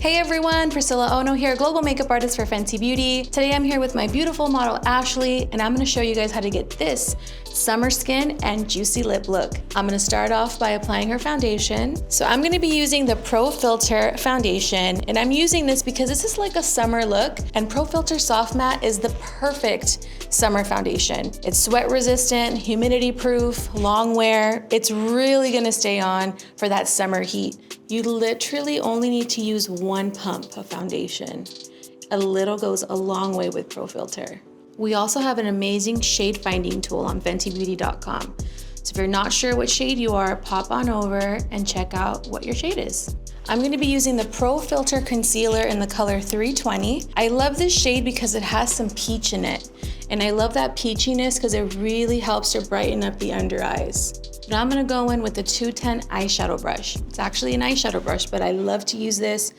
Hey everyone, Priscilla Ono here, global makeup artist for Fenty Beauty. Today I'm here with my beautiful model Ashley, and I'm gonna show you guys how to get this summer skin and juicy lip look. I'm gonna start off by applying her foundation. So I'm gonna be using the Pro Filter foundation, and I'm using this because this is like a summer look, and Pro Filter Soft Matte is the perfect summer foundation. It's sweat resistant, humidity proof, long wear. It's really gonna stay on for that summer heat. You literally only need to use one pump of foundation. A little goes a long way with Pro Filter. We also have an amazing shade finding tool on FentyBeauty.com. So if you're not sure what shade you are, pop on over and check out what your shade is. I'm gonna be using the Pro Filter Concealer in the color 320. I love this shade because it has some peach in it. And I love that peachiness because it really helps to brighten up the under eyes. Now I'm gonna go in with the 210 eyeshadow brush. It's actually an eyeshadow brush, but I love to use this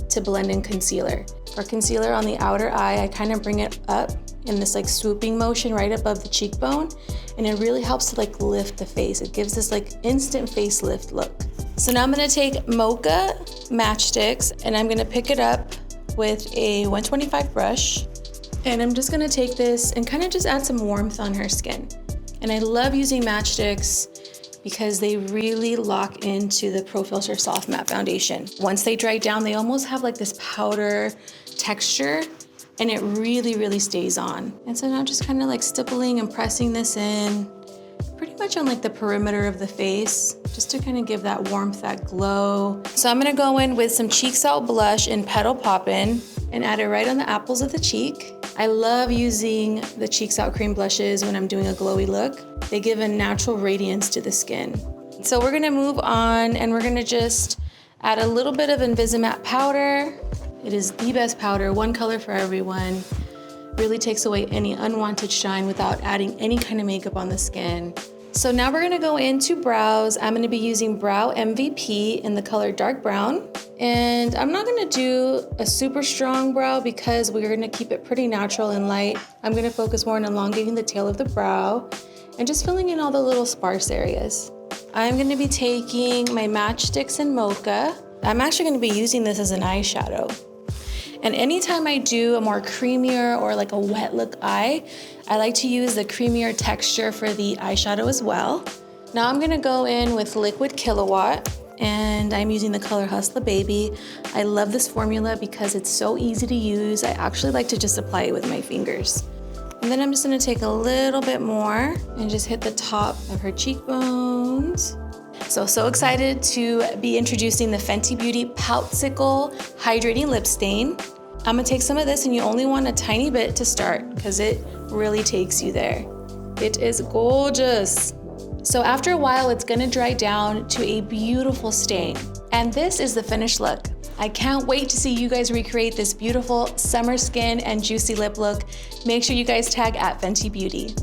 to blend in concealer. For concealer on the outer eye, I kind of bring it up in this like swooping motion right above the cheekbone, and it really helps to like lift the face. It gives this like instant facelift look. So now I'm gonna take MOCHA matchsticks, and I'm gonna pick it up with a 125 brush, and I'm just gonna take this and kind of just add some warmth on her skin. And I love using matchsticks because they really lock into the Pro Filter Soft Matte Foundation. Once they dry down, they almost have like this powder texture, and it really stays on. And so now just kind of like stippling and pressing this in, pretty much on like the perimeter of the face, just to kind of give that warmth, that glow. So I'm gonna go in with some Cheek Salt blush in PETAL Poppin' and add it right on the apples of the cheek. I love using the Cheek Salt cream blushes when I'm doing a glowy look. They give a natural radiance to the skin. So we're gonna move on, and we're gonna just add a little bit of Invisimatte powder. It is the best powder, one color for everyone. Really takes away any unwanted shine without adding any kind of makeup on the skin. So now we're gonna go into brows. I'm gonna be using Brow MVP in the color dark brown. And I'm not gonna do a super strong brow because we're gonna keep it pretty natural and light. I'm gonna focus more on elongating the tail of the brow and just filling in all the little sparse areas. I'm gonna be taking my matchsticks in MOCHA. I'm actually gonna be using this as an eyeshadow. And anytime I do a more creamier or like a wet look eye, I like to use the creamier texture for the eyeshadow as well. Now I'm gonna go in with Liquid Kilowatt, and I'm using the color Hustla Baby. I love this formula because it's so easy to use. I actually like to just apply it with my fingers. And then I'm just gonna take a little bit more and just hit the top of her cheekbones. So excited to be introducing the Fenty Beauty Poutsicle Hydrating Lip Stain. I'm gonna take some of this, and you only want a tiny bit to start because it really takes you there. It is gorgeous. So after a while, it's gonna dry down to a beautiful stain. And this is the finished look. I can't wait to see you guys recreate this beautiful summer skin and juicy lip look. Make sure you guys tag @Fenty Beauty.